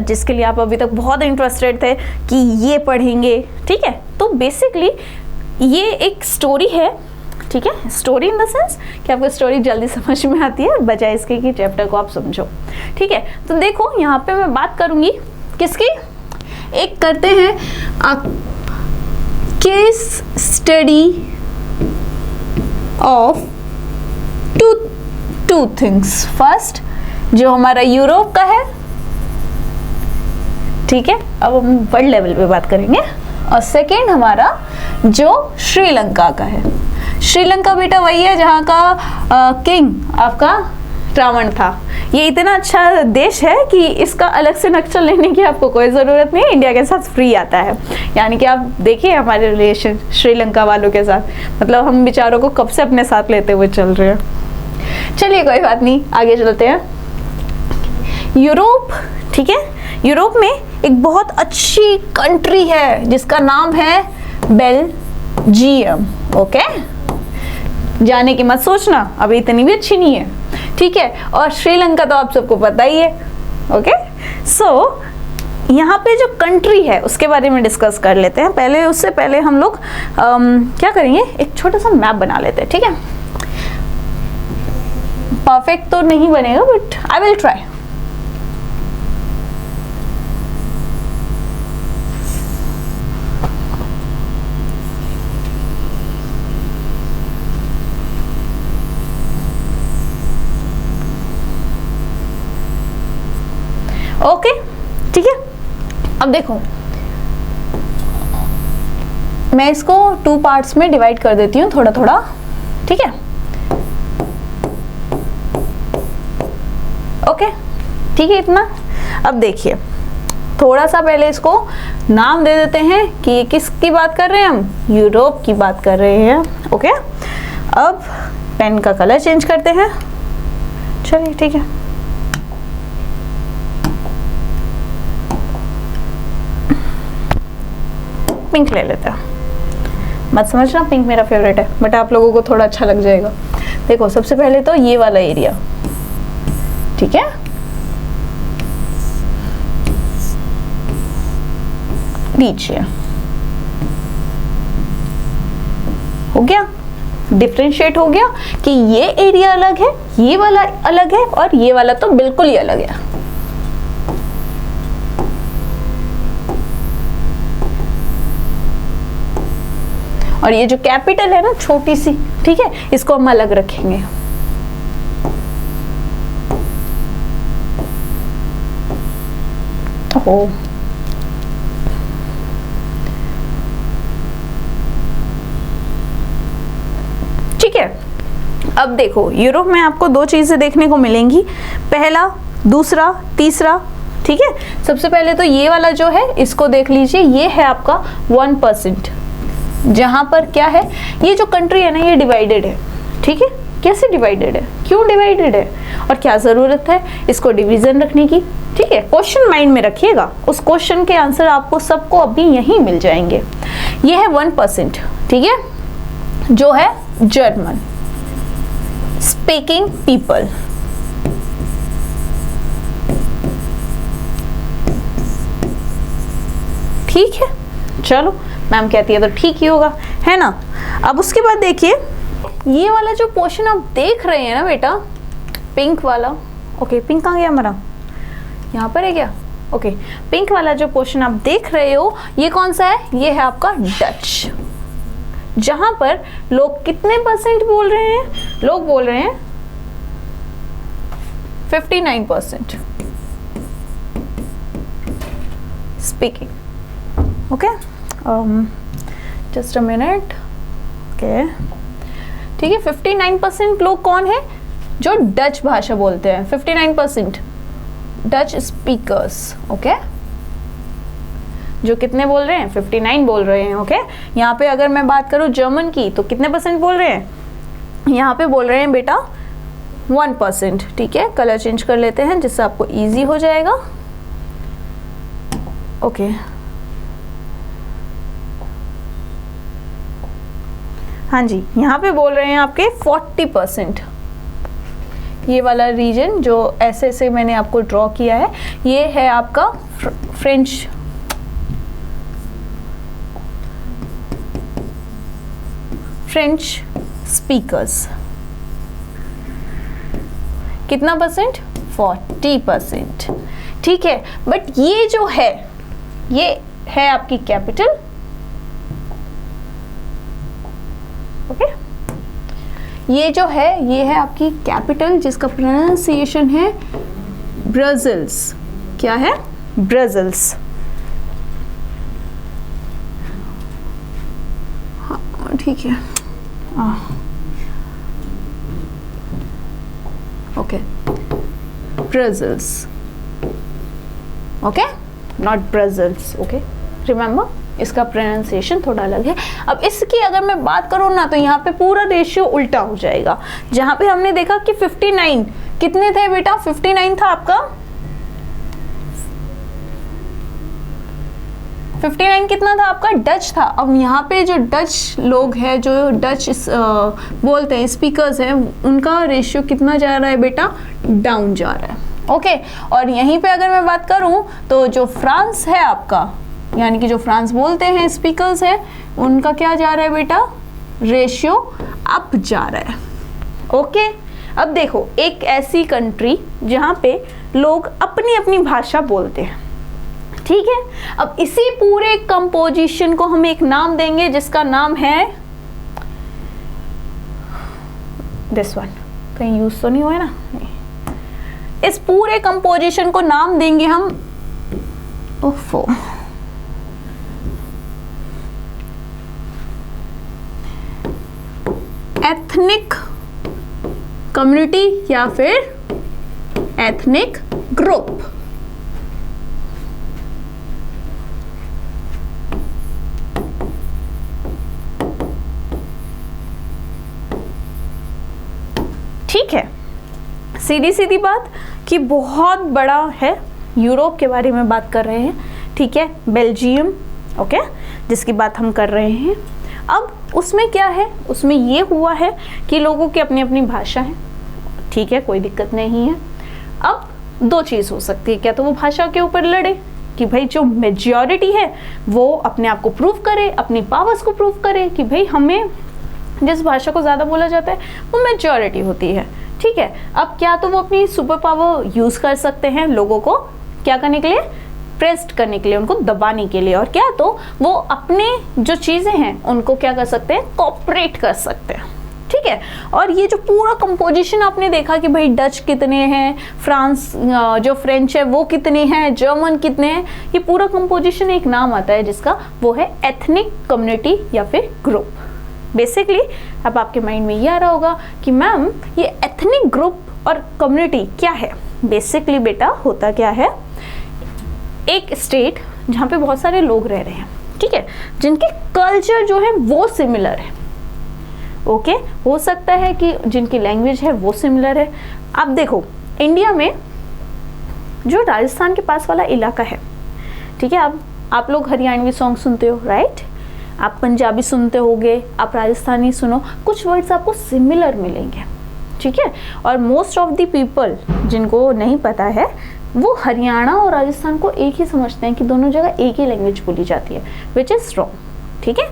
जिसके लिए आप अभी तक बहुत इंटरेस्टेड थे कि ये पढ़ेंगे, ठीक है। तो बेसिकली ये एक स्टोरी है, ठीक है। स्टोरी इन द सेंस कि आपको स्टोरी जल्दी समझ में आती है बजाय इसके कि चैप्टर को आप समझो, ठीक है। तो देखो यहाँ पे मैं बात करूँगी किसकी, एक करते हैं case study of two things. First जो हमारा यूरोप का है, ठीक है, अब हम वर्ल्ड लेवल पे बात करेंगे। और सेकेंड हमारा जो श्रीलंका का है। श्रीलंका बेटा वही है जहाँ का किंग आपका रावण था। ये इतना अच्छा देश है कि इसका अलग से नक्शा लेने की आपको कोई ज़रूरत नहीं है, इंडिया के साथ फ्री आता है। यानी कि आप देखिए हमारे रिलेशन श्रीलंका वालों के साथ, मतलब हम बेचारों को कब से अपने साथ लेते हुए चल रहे हैं। चलिए कोई बात नहीं, आगे चलते हैं। यूरोप, ठीक है, यूरोप में एक बहुत अच्छी कंट्री है जिसका नाम है बेल्जियम। ओके, जाने की मत सोचना, अभी इतनी भी अच्छी नहीं है, ठीक है। और श्रीलंका तो आप सबको पता ही है। ओके, सो यहाँ पे जो कंट्री है उसके बारे में डिस्कस कर लेते हैं। पहले उससे पहले हम लोग क्या करेंगे, एक छोटा सा मैप बना लेते हैं, ठीक है। परफेक्ट तो नहीं बनेगा but I will try. Okay, ठीक है। अब देखो मैं इसको 2 पार्ट्स में डिवाइड कर देती हूँ थोड़ा थोड़ा, ठीक है। ओके, ठीक है इतना। अब देखिए थोड़ा सा पहले इसको नाम दे देते हैं कि ये किसकी बात कर रहे हैं हम, यूरोप की बात कर रहे हैं। ओके, अब पेन का कलर चेंज करते हैं। चलिए ठीक है, पिंक ले लेते हैं। मत समझना पिंक मेरा फेवरेट है, बट आप लोगों को थोड़ा अच्छा लग जाएगा। देखो सबसे पहले तो ये वाला एरिया, ठीक है, नीचे हो गया, डिफरेंशिएट हो गया कि ये एरिया अलग है, ये वाला अलग है और ये वाला तो बिल्कुल ही अलग है। और ये जो कैपिटल है ना छोटी सी, ठीक है, इसको हम अलग रखेंगे। ओह, ठीक है। अब देखो यूरोप में आपको 2 चीजें देखने को मिलेंगी, पहला, दूसरा, तीसरा, ठीक है। सबसे पहले तो ये वाला जो है इसको देख लीजिए, ये है आपका 1%, जहां पर क्या है, ये जो कंट्री है ना ये डिवाइडेड है, ठीक है। कैसे डिवाइडेड है, क्यों डिवाइडेड है और क्या जरूरत है इसको डिवीजन रखने की, ठीक है। क्वेश्चन माइंड में रखिएगा, उस क्वेश्चन के आंसर आपको सबको अभी यहीं मिल जाएंगे। ये है 1%, ठीक है, जो है जर्मन स्पीकिंग पीपल, ठीक है। चलो मैम कहती है तो ठीक ही होगा, है ना। अब उसके बाद देखिए ये वाला जो पोर्शन आप देख रहे हैं ना बेटा, पिंक वाला, ओके पिंक कहाँ गया हमारा, यहाँ पर है क्या, ओके। पिंक वाला जो पोर्शन आप देख रहे हो ये कौन सा है, ये है आपका डच, जहां पर लोग कितने % बोल रहे हैं, लोग बोल रहे हैं 59% speaking. Okay, just a minute, okay, ठीक है। 59% लोग कौन है, जो डच भाषा बोलते हैं, 59% डच स्पीकर्स, ओके। जो कितने बोल रहे हैं, 59 बोल रहे हैं, ओके। यहाँ पे अगर मैं बात करूँ जर्मन की तो कितने % बोल रहे हैं, यहाँ पे बोल रहे हैं बेटा 1%, ठीक है। कलर चेंज कर लेते हैं जिससे आपको इजी हो जाएगा, ओके। हाँ जी, यहाँ पे बोल रहे हैं आपके 40%, ये वाला रीजन जो ऐसे ऐसे मैंने आपको ड्रॉ किया है, ये है आपका फ्रेंच स्पीकर्स। कितना परसेंट? 40%। ठीक है, बट ये जो है ये है आपकी कैपिटल। ओके, ये जो है ये है आपकी कैपिटल जिसका प्रोनाउंसिएशन है ब्रसेल्स। क्या है? ब्रसेल्स। हाँ ठीक है, okay, Brussels. Okay, not Brussels. Okay, remember इसका प्रोनाउंसिएशन थोड़ा अलग है। अब इसकी अगर मैं बात करूँ ना तो यहाँ पे पूरा रेशियो उल्टा हो जाएगा। जहाँ पे हमने देखा कि 59 कितने थे बेटा? 59 था आपका, 59 कितना था आपका? डच था। अब यहाँ पे जो डच लोग हैं, जो डच बोलते हैं, स्पीकर्स हैं, उनका रेशियो कितना जा रहा है बेटा? डाउन जा रहा है। ओके, और यहीं पे अगर मैं बात करूं तो जो फ्रांस है आपका, यानी कि जो फ्रांस बोलते हैं स्पीकर्स है, उनका क्या जा रहा है बेटा? रेशियो अप जा रहा है। ओके, अब देखो एक ऐसी कंट्री जहां पे लोग अपनी अपनी भाषा बोलते हैं, ठीक है। अब इसी पूरे कंपोजिशन को हम एक नाम देंगे जिसका नाम है दिस वन। कहीं यूज तो नहीं हुआ है ना? नहीं। इस पूरे कंपोजिशन को नाम देंगे हम एथनिक कम्युनिटी या फिर एथनिक ग्रुप। ठीक है, सीधी सीधी बात कि बहुत बड़ा है। यूरोप के बारे में बात कर रहे हैं, ठीक है, बेल्जियम, ओके, जिसकी बात हम कर रहे हैं। अब उसमें क्या है? उसमें ये हुआ है कि लोगों की अपनी अपनी भाषा है, ठीक है, कोई दिक्कत नहीं है। अब दो चीज़ हो सकती है, क्या तो वो भाषा के ऊपर लड़े कि भाई जो मेजॉरिटी है वो अपने आप को प्रूव करे, अपनी पावर्स को प्रूव करे कि भाई हमें जिस भाषा को ज़्यादा बोला जाता है वो मेजॉरिटी होती है, ठीक है। अब क्या तो वो अपनी सुपर पावर यूज़ कर सकते हैं लोगों को क्या करने के लिए? प्रेस्ड करने के लिए, उनको दबाने के लिए, और क्या तो वो अपने जो चीज़ें हैं उनको क्या कर सकते हैं? कॉपरेट कर सकते हैं, ठीक है। और ये जो पूरा कंपोजिशन आपने देखा कि भाई डच कितने हैं, फ्रांस जो फ्रेंच है वो कितने हैं, जर्मन कितने हैं, ये पूरा कंपोजिशन एक नाम आता है जिसका वो है एथनिक कम्युनिटी या फिर ग्रुप। बेसिकली अब आपके माइंड में ये आ रहा होगा कि मैम ये एथनिक ग्रुप और कम्युनिटी क्या है? बेसिकली बेटा होता क्या है, एक स्टेट जहाँ पे बहुत सारे लोग रह रहे हैं, ठीक है, जिनके कल्चर जो है वो सिमिलर है, ओके। हो सकता है कि जिनकी लैंग्वेज है वो सिमिलर है। अब देखो इंडिया में जो राजस्थान के पास वाला इलाका है, ठीक है, अब आप लोग हरियाणवी सॉन्ग सुनते हो, राइट, आप पंजाबी सुनते होगे, आप राजस्थानी सुनो, कुछ वर्ड्स आपको सिमिलर मिलेंगे, ठीक है। और मोस्ट ऑफ द पीपल जिनको नहीं पता है वो हरियाणा और राजस्थान को एक ही समझते हैं कि दोनों जगह एक ही लैंग्वेज बोली जाती है, विच इज़ रॉन्ग, ठीक है।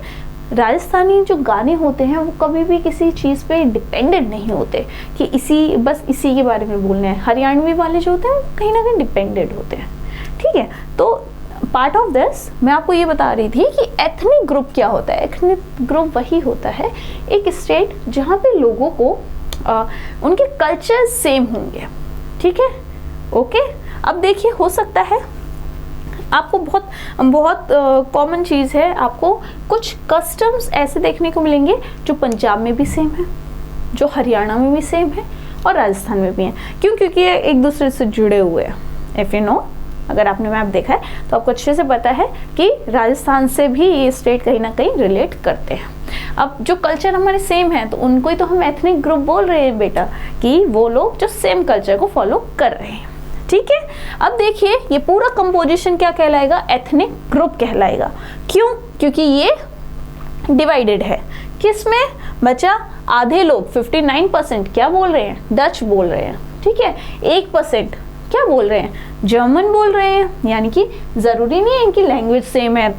राजस्थानी जो गाने होते हैं वो कभी भी किसी चीज़ पे डिपेंडेंट नहीं होते कि बस इसी के बारे में बोलना है। हरियाणवी वाले जो होते हैं वो कहीं ना कहीं डिपेंडेंट होते हैं, ठीक है। तो पार्ट ऑफ दिस मैं आपको ये बता रही थी कि एथनिक ग्रुप क्या होता है। एथनिक ग्रुप वही होता है एक स्टेट जहाँ पे लोगों को उनके कल्चर सेम होंगे, ठीक है, ओके। अब देखिए हो सकता है आपको बहुत कॉमन चीज़ है, आपको कुछ कस्टम्स ऐसे देखने को मिलेंगे जो पंजाब में भी सेम है, जो हरियाणा में भी सेम है और राजस्थान में भी हैं। क्यों? क्योंकि ये एक दूसरे से जुड़े हुए हैं। इफ़ यू नो, अगर आपने मैप देखा है तो आपको अच्छे से पता है कि राजस्थान से भी ये स्टेट कहीं ना कहीं रिलेट करते हैं। अब जो कल्चर हमारे सेम है तो उनको ही तो हम एथनिक ग्रुप बोल रहे हैं बेटा, कि वो लोग जो सेम कल्चर को फॉलो कर रहे हैं, ठीक है। अब देखिए ये पूरा कंपोजिशन क्या कहलाएगा? एथनिक ग्रुप कहलाएगा। क्यों? क्योंकि ये डिवाइडेड है। किसमें बचा? आधे लोग 59% क्या बोल रहे हैं? डच बोल रहे हैं, ठीक है। 1% क्या बोल रहे हैं? जर्मन बोल रहे हैं। यानी कि ज़रूरी नहीं है इनकी लैंग्वेज सेम है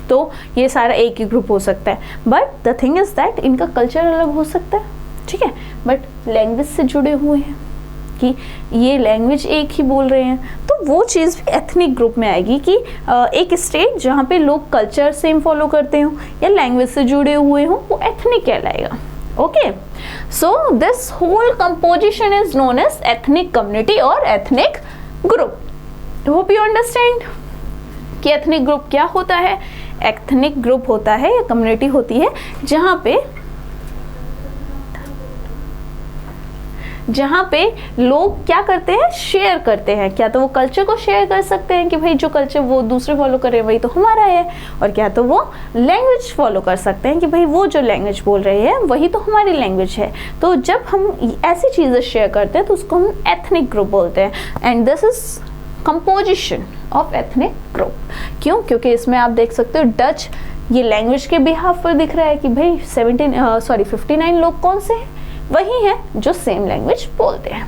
तो ये सारा एक ही ग्रुप हो सकता है, but the thing is that इनका कल्चर अलग हो सकता है, ठीक है, बट लैंग्वेज से जुड़े हुए हैं कि ये लैंग्वेज एक ही बोल रहे हैं, तो वो चीज़ भी एथनिक ग्रुप में आएगी कि एक स्टेट जहाँ पे लोग कल्चर सेम फॉलो करते हो या लैंग्वेज से जुड़े हुए हों वो एथनिक कहलाएगा। Okay, so this whole composition is known as ethnic community और ethnic group. Hope you understand कि एथनिक ग्रुप क्या होता है। एथनिक ग्रुप होता है या कम्युनिटी होती है जहाँ पे लोग क्या करते हैं? शेयर करते हैं। क्या तो वो कल्चर को शेयर कर सकते हैं कि भाई जो कल्चर वो दूसरे फॉलो कर रहे हैं वही तो हमारा है, और क्या तो वो लैंग्वेज फॉलो कर सकते हैं कि भाई वो जो लैंग्वेज बोल रहे हैं वही तो हमारी लैंग्वेज है। तो जब हम ऐसी चीज़ें शेयर करते हैं तो उसको हम एथनिक ग्रुप बोलते हैं। And this is composition of ethnic group. क्यों? क्योंकि इसमें आप देख सकते हो डच ये लैंग्वेज के बिहाफ पर दिख रहा है कि भाई 59 लोग कौन से हैं? वही है जो सेम लैंग्वेज बोलते हैं।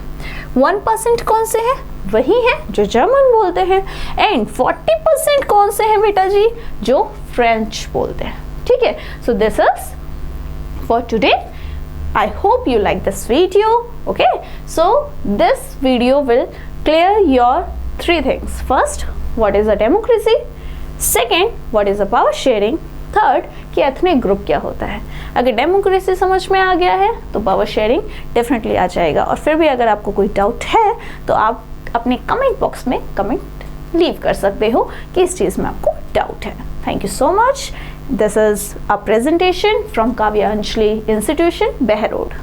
1% कौन से हैं? वही है जो जर्मन बोलते हैं। एंड 40% कौन से हैं बेटा जी? जो फ्रेंच बोलते हैं, ठीक है। So this is for today. I hope you like this video. Okay, so this video will clear your 3 things. First, what is a democracy? Second, what is a power sharing? Third, कि ethnic group क्या होता है। अगर democracy समझ में आ गया है तो पावर शेयरिंग डेफिनेटली आ जाएगा। और फिर भी अगर आपको कोई डाउट है तो आप अपने कमेंट बॉक्स में कमेंट लीव कर सकते हो कि इस चीज़ में आपको डाउट है। Thank you so much. This is a presentation from Kavya Anjali institution, Behror.